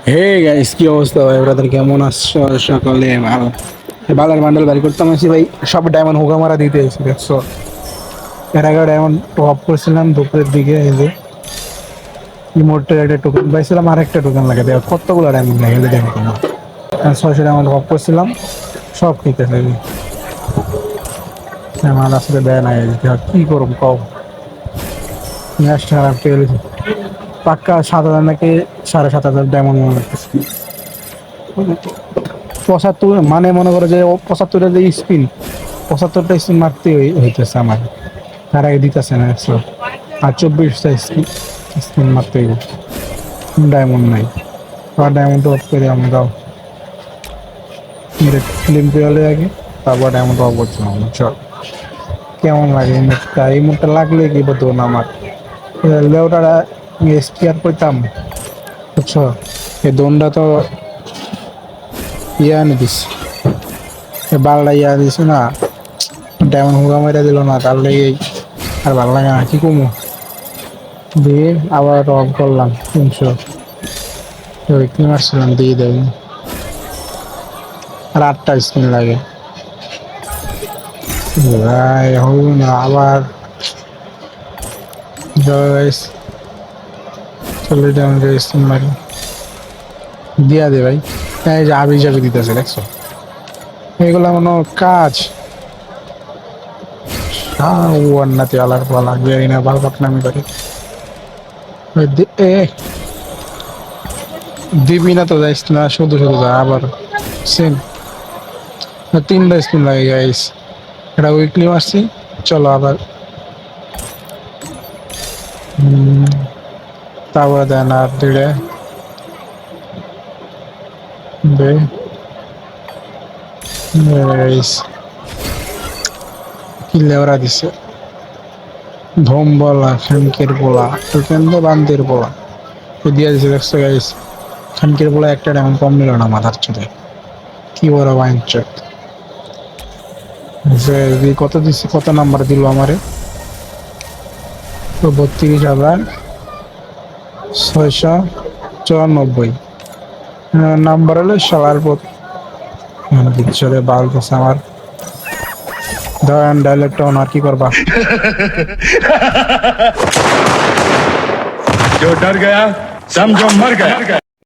Hey guys, কি অবস্থা ভাই? ব্রাদার কেমন আছো? সকালে ভালো বালার বান্ডেল বাড়ি করতাম আছি ভাই। সব ডায়মন্ড হুগা মারা দিতে এসে দেখছো। এর আগে ডায়মন্ড টপ করছিলাম দুপুরের দিকে। এই যে ইমোর্টের একটা টোকেন পাইছিলাম, আর একটা টোকেন লাগে দেওয়া। কতগুলো ডায়মন্ড লাগে দেখো তোমার। 600 ডায়মন্ড টপ করছিলাম, সব ঠিক আছে। আমার আসলে দেয় না, কি করব কও। ম্যাচ খারাপ খেলেছি পাক্কা। 7,000 নাকি 7,500 ডায়মন্ড মনে লাগতেছে। 75 মানে মনে করো যে 75টা যে স্পিন, 75টা স্পিন মারতে হইতেছে আমার। তার আগে দিতেছে না 100, আর 24টা স্পিন মারতে হইব। ডায়মন্ড নাই, আর ডায়মন্ড অফ করে আমরাও ফিল্ম পেলে আগে, তারপর ডায়মন্ড অফ করছিলাম। চল কেমন লাগে এই মুখটা? এই মুখটা লাগলে কি বলতো না আমার লেওটা স্কিয়ার করতাম, বুঝছো? এই দোনটা তো ইয়ে আনি দিস, বালটা ইয়া দিস না, ডায়মন্ড হুগা মেরে দিল না, তার লেগে আর ভালো লাগে না। কি কমু দিয়ে আবার অফ করলাম 300। কি মারছিলাম দিয়ে দেবে, আর 8টা স্পিন লাগে ভাই। হল না আবার 40 ডায়মন্ড স্পিন মারি দিয়া দে ভাই। এই যে আবি যাবি দিতেছে দেখছো, এগুলো কোনো কাজ? ওয়ান্নাতে আলার পালা গিয়ে না বাল পাকনামি করে। এ দিবি না তো, যাইস না, শুধু শুধু যা আবার সেম। 3টা স্পিন লাগে গাইস, এটা উইকলি মারছি। চলো আবার তারপরে দেন আর দিলে দে গাইস। কি লেওরা দিছে, ধম বলা খানকের বলা, টোকেন তো বান্দের বলা দিয়া দিছে দেখছো গাইস। খানকের বলা একটা এমন কম নিল না মাথার চুলে, কি বড় বাইঞ্চত। কত দিচ্ছে, কত নাম্বার দিল আমারে? তো 32,694 নাম্বার হলে সবার পর চলে বাল দিচ্ছে আমার। ধরেন ডাইলেক্ট অন, আর কি করবা? जो डर गया समझो मर गया।